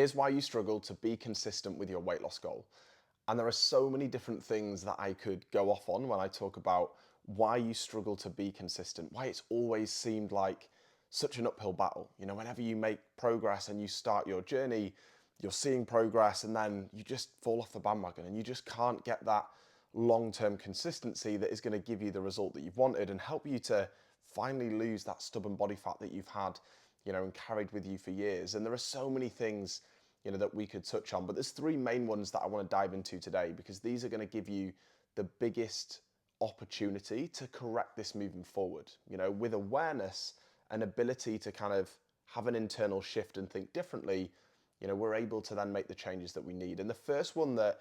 Here's why you struggle to be consistent with your weight loss goal. And there are so many different things that I could go off on when I talk about why you struggle to be consistent, why it's always seemed like such an uphill battle. You know, whenever you make progress and you start your journey, you're seeing progress and then you just fall off the bandwagon and you just can't get that long-term consistency that is going to give you the result that you've wanted and help you to finally lose that stubborn body fat that you've had, you know, and carried with you for years. And there are so many things, you know, that we could touch on, but there's three main ones that I want to dive into today because these are going to give you the biggest opportunity to correct this moving forward. You know, with awareness and ability to kind of have an internal shift and think differently, you know, we're able to then make the changes that we need. And the first one that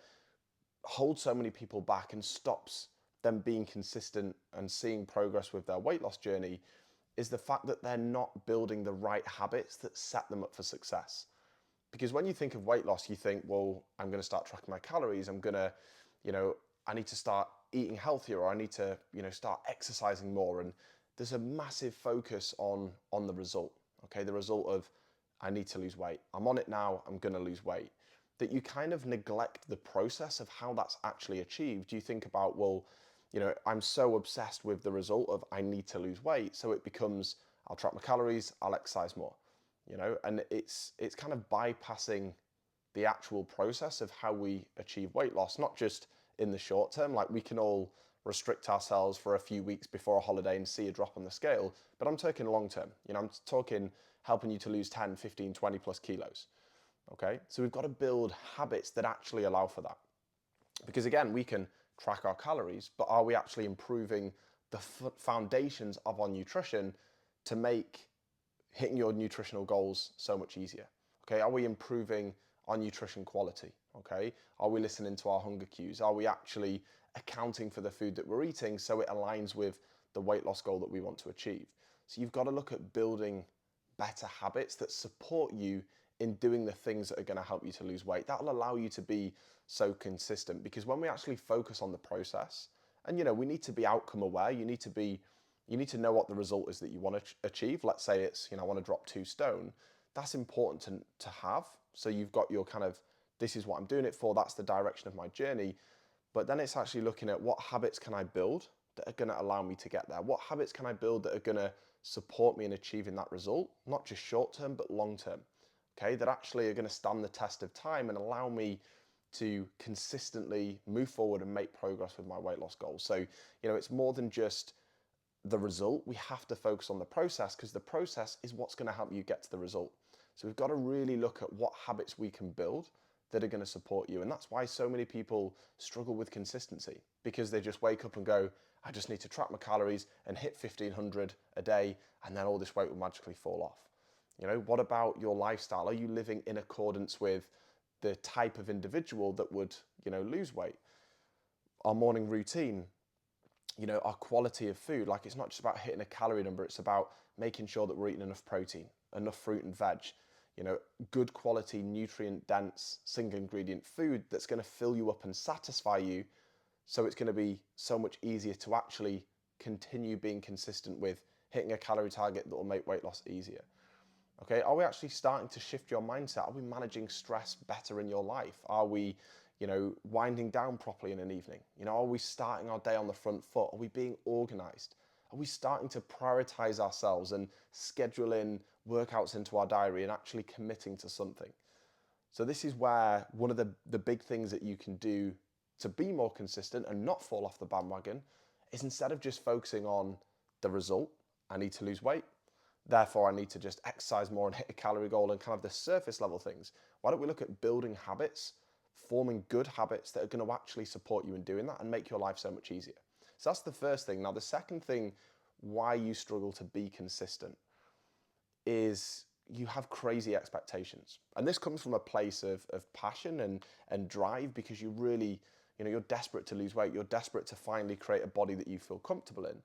holds so many people back and stops them being consistent and seeing progress with their weight loss journey is the fact that they're not building the right habits that set them up for success. Because when you think of weight loss, you think, well, I'm going to start tracking my calories. I'm going to, you know, I need to start eating healthier, or I need to, you know, start exercising more. And there's a massive focus on the result. Okay, the result of I need to lose weight. I'm on it now. I'm going to lose weight. That you kind of neglect the process of how that's actually achieved. You think about, well, you know, I'm so obsessed with the result of I need to lose weight, so it becomes I'll track my calories, I'll exercise more. You know, and it's kind of bypassing the actual process of how we achieve weight loss, not just in the short term. Like, we can all restrict ourselves for a few weeks before a holiday and see a drop on the scale, but I'm talking long term. You know, I'm talking helping you to lose 10, 15, 20 plus kilos. Okay, so we've got to build habits that actually allow for that. Because again, we can track our calories, but are we actually improving the foundations of our nutrition to make hitting your nutritional goals so much easier? Okay, are we improving our nutrition quality? Okay, are we listening to our hunger cues? Are we actually accounting for the food that we're eating so it aligns with the weight loss goal that we want to achieve? So you've got to look at building better habits that support you in doing the things that are going to help you to lose weight. That'll allow you to be so consistent, because when we actually focus on the process, and you know, we need to be outcome aware, you need to know what the result is that you want to achieve. Let's say it's, you know, I want to drop 2 stone. That's important to have. So you've got your kind of, this is what I'm doing it for, that's the direction of my journey. But then it's actually looking at what habits can I build that are going to allow me to get there? What habits can I build that are going to support me in achieving that result? Not just short term, but long term. Okay, that actually are going to stand the test of time and allow me to consistently move forward and make progress with my weight loss goals. So, you know, it's more than just the result. We have to focus on the process, because the process is what's going to help you get to the result. So we've got to really look at what habits we can build that are going to support you. And that's why so many people struggle with consistency, because they just wake up and go, I just need to track my calories and hit 1500 a day, and then all this weight will magically fall off. You know, what about your lifestyle? Are you living in accordance with the type of individual that would, you know, lose weight? Our morning routine, you know, our quality of food. Like, it's not just about hitting a calorie number, it's about making sure that we're eating enough protein, enough fruit and veg, you know, good quality, nutrient dense, single ingredient food that's going to fill you up and satisfy you. So it's going to be so much easier to actually continue being consistent with hitting a calorie target that will make weight loss easier. Okay, are we actually starting to shift your mindset? Are we managing stress better in your life? Are we, you know, winding down properly in an evening? You know, are we starting our day on the front foot? Are we being organized? Are we starting to prioritize ourselves and schedule in workouts into our diary and actually committing to something? So this is where one of the big things that you can do to be more consistent and not fall off the bandwagon is, instead of just focusing on the result, I need to lose weight, therefore I need to just exercise more and hit a calorie goal and kind of the surface level things. Why don't we look at building habits, forming good habits that are going to actually support you in doing that and make your life so much easier? So that's the first thing. Now, the second thing why you struggle to be consistent is you have crazy expectations. And this comes from a place of passion and drive, because you really, you know, you're desperate to lose weight. You're desperate to finally create a body that you feel comfortable in.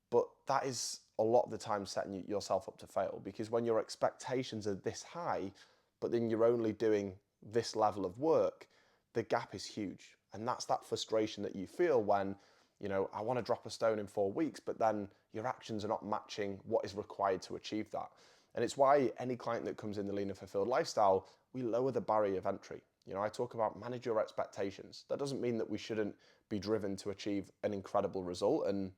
But that is a lot of the time setting yourself up to fail, because when your expectations are this high, but then you're only doing this level of work, the gap is huge. And that's that frustration that you feel when, you know, I want to drop a stone in 4 weeks, but then your actions are not matching what is required to achieve that. And it's why any client that comes in the lean and fulfilled lifestyle, we lower the barrier of entry. I talk about manage your expectations. That doesn't mean that we shouldn't be driven to achieve an incredible result. And,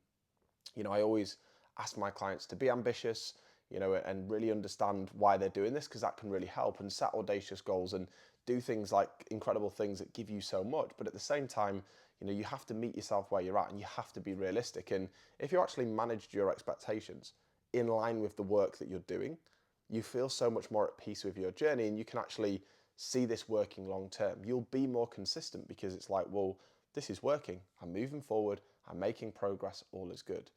I always ask my clients to be ambitious, and really understand why they're doing this, because that can really help, and set audacious goals and do things like incredible things that give you so much. But at the same time, you have to meet yourself where you're at, and you have to be realistic. And if you actually managed your expectations in line with the work that you're doing, you feel so much more at peace with your journey, and you can actually see this working long term. You'll be more consistent because it's like, well, this is working. I'm moving forward. I'm making progress. All is good.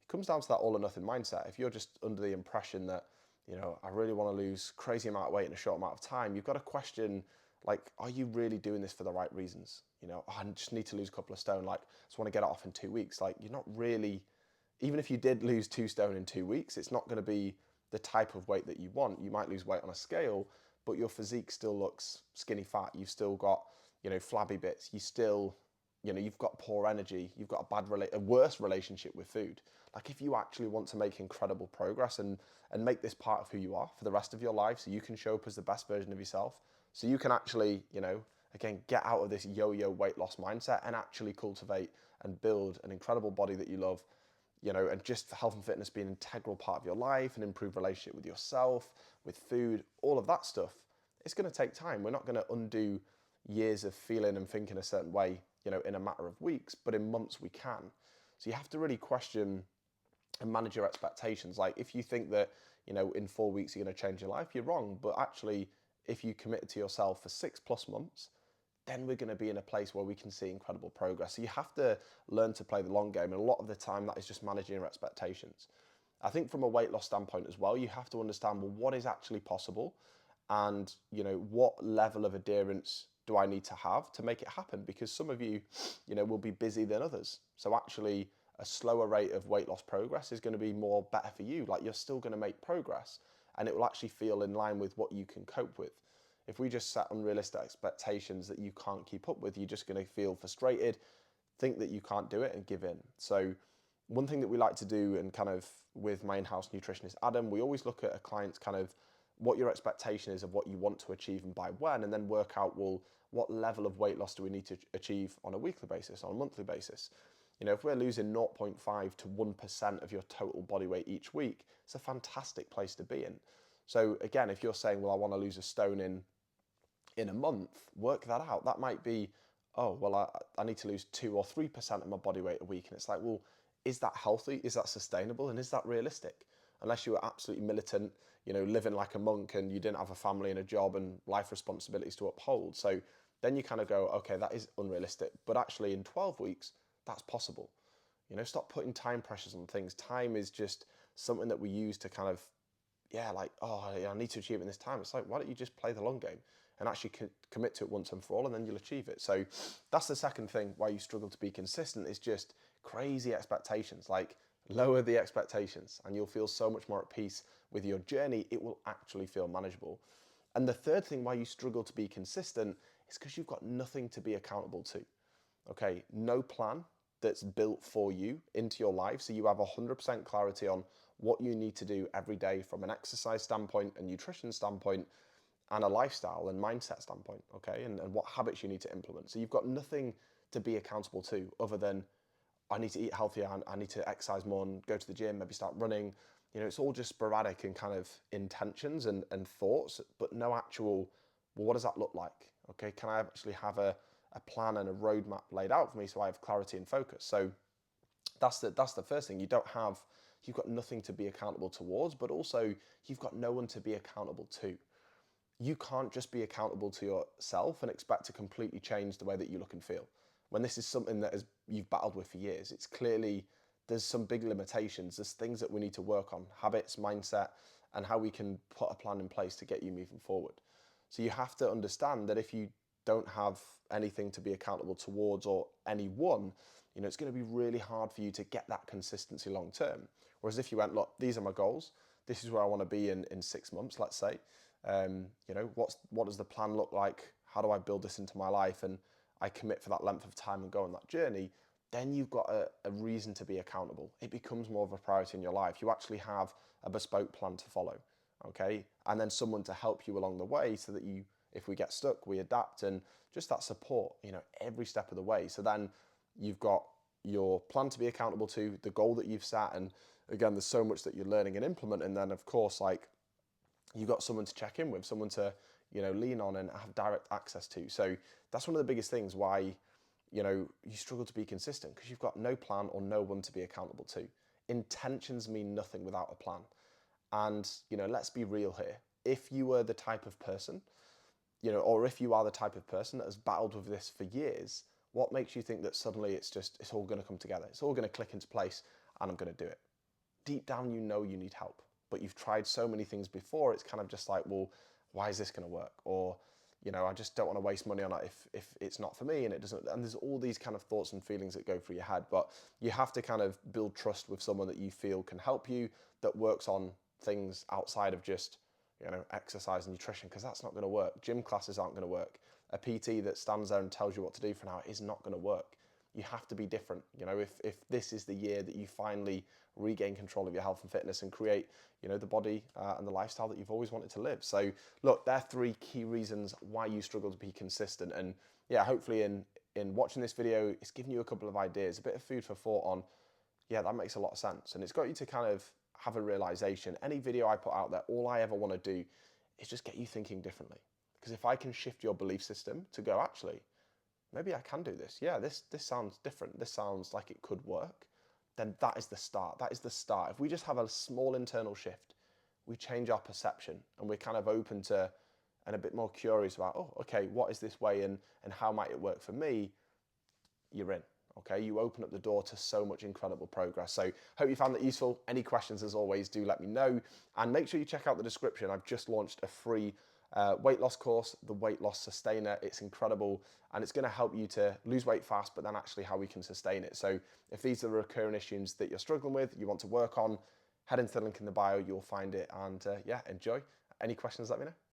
It comes down to that all or nothing mindset. If you're just under the impression that, I really want to lose crazy amount of weight in a short amount of time, you've got to question, like, are you really doing this for the right reasons? I just need to lose a couple of stone. Like, I just want to get it off in 2 weeks. Like, you're not really, even if you did lose 2 stone in 2 weeks, it's not going to be the type of weight that you want. You might lose weight on a scale, but your physique still looks skinny fat. You've still got, flabby bits. You still, you've got poor energy. You've got a worse relationship with food. Like, if you actually want to make incredible progress and make this part of who you are for the rest of your life, so you can show up as the best version of yourself, so you can actually, again, get out of this yo-yo weight loss mindset and actually cultivate and build an incredible body that you love, and just health and fitness being an integral part of your life, and improve relationship with yourself, with food, all of that stuff. It's going to take time. We're not going to undo years of feeling and thinking a certain way, in a matter of weeks, but in months we can. So you have to really question and manage your expectations. Like, if you think that, in 4 weeks you're going to change your life, you're wrong. But actually, if you commit to yourself for 6+ months, then we're going to be in a place where we can see incredible progress. So you have to learn to play the long game. And a lot of the time that is just managing your expectations. I think from a weight loss standpoint as well, you have to understand, well, what is actually possible, and, what level of adherence do I need to have to make it happen? Because some of you, will be busy than others. So actually, a slower rate of weight loss progress is going to be more better for you. Like, you're still going to make progress, and it will actually feel in line with what you can cope with. If we just set unrealistic expectations that you can't keep up with, you're just going to feel frustrated, think that you can't do it, and give in. So one thing that we like to do, and kind of with my in-house nutritionist Adam, we always look at a client's kind of what your expectation is of what you want to achieve and by when, and then work out, well, what level of weight loss do we need to achieve on a weekly basis, on a monthly basis? If we're losing 0.5 to 1% of your total body weight each week, it's a fantastic place to be in. So again, if you're saying, well, I want to lose a stone in a month, work that out. That might be, oh, well, I need to lose 2 or 3% of my body weight a week. And it's like, well, is that healthy? Is that sustainable? And is that realistic? Unless you were absolutely militant, living like a monk, and you didn't have a family and a job and life responsibilities to uphold. So then you kind of go, okay, that is unrealistic. But actually in 12 weeks, that's possible. Stop putting time pressures on things. Time is just something that we use to kind of, like, oh, I need to achieve it in this time. It's like, why don't you just play the long game and actually commit to it once and for all, and then you'll achieve it. So that's the second thing why you struggle to be consistent, is just crazy expectations. Like, lower the expectations and you'll feel so much more at peace with your journey. It will actually feel manageable. And the third thing why you struggle to be consistent is because you've got nothing to be accountable to. Okay, no plan that's built for you into your life, so you have 100% clarity on what you need to do every day from an exercise standpoint, a nutrition standpoint, and a lifestyle and mindset standpoint, okay, and what habits you need to implement. So you've got nothing to be accountable to other than, I need to eat healthier, I need to exercise more and go to the gym, maybe start running. It's all just sporadic and kind of intentions and thoughts, but no actual, well, what does that look like? Okay, can I actually have a plan and a roadmap laid out for me so I have clarity and focus? So that's the first thing. You've got nothing to be accountable towards, but also you've got no one to be accountable to. You can't just be accountable to yourself and expect to completely change the way that you look and feel. When this is something that you've battled with for years, it's clearly, there's some big limitations. There's things that we need to work on, habits, mindset, and how we can put a plan in place to get you moving forward. So you have to understand that if you don't have anything to be accountable towards, or anyone, it's going to be really hard for you to get that consistency long term. Whereas if you went, look, these are my goals, this is where I want to be in 6 months, let's say, what does the plan look like? How do I build this into my life? And I commit for that length of time and go on that journey. Then you've got a reason to be accountable. It becomes more of a priority in your life. You actually have a bespoke plan to follow. okay? And then someone to help you along the way so that you, if we get stuck, we adapt, and just that support, every step of the way. So then you've got your plan to be accountable to, the goal that you've set, and again, there's so much that you're learning and implement, and then of course, like, you've got someone to check in with, someone to, lean on and have direct access to. So that's one of the biggest things why, you struggle to be consistent, because you've got no plan or no one to be accountable to. Intentions mean nothing without a plan. And, let's be real here. If you were the type of person, or if you are the type of person that has battled with this for years, what makes you think that suddenly it's all going to come together? It's all going to click into place and I'm going to do it. Deep down, you know you need help, but you've tried so many things before. It's kind of just like, well, why is this going to work? Or, I just don't want to waste money on it if it's not for me and it doesn't. And there's all these kind of thoughts and feelings that go through your head, but you have to kind of build trust with someone that you feel can help you, that works on things outside of just, exercise and nutrition, because that's not going to work. Gym classes aren't going to work. A PT that stands there and tells you what to do for an hour is not going to work. You have to be different. If this is the year that you finally regain control of your health and fitness and create, the body and the lifestyle that you've always wanted to live. So look, there are 3 key reasons why you struggle to be consistent. And yeah, hopefully in watching this video, it's given you a couple of ideas, a bit of food for thought on, yeah, that makes a lot of sense. And it's got you to kind of have a realization. Any video I put out there, all I ever want to do is just get you thinking differently. Because if I can shift your belief system to go, actually, maybe I can do this. Yeah, this sounds different. This sounds like it could work. Then that is the start. That is the start. If we just have a small internal shift, we change our perception and we're kind of open to and a bit more curious about, oh, okay, what is this way and how might it work for me? You're in. Okay, you open up the door to so much incredible progress. So hope you found that useful. Any questions, as always, do let me know. And make sure you check out the description. I've just launched a free weight loss course, the Weight Loss Sustainer. It's incredible and it's going to help you to lose weight fast, but then actually how we can sustain it. So if these are the recurring issues that you're struggling with, you want to work on, head into the link in the bio, you'll find it. And yeah, enjoy. Any questions, let me know.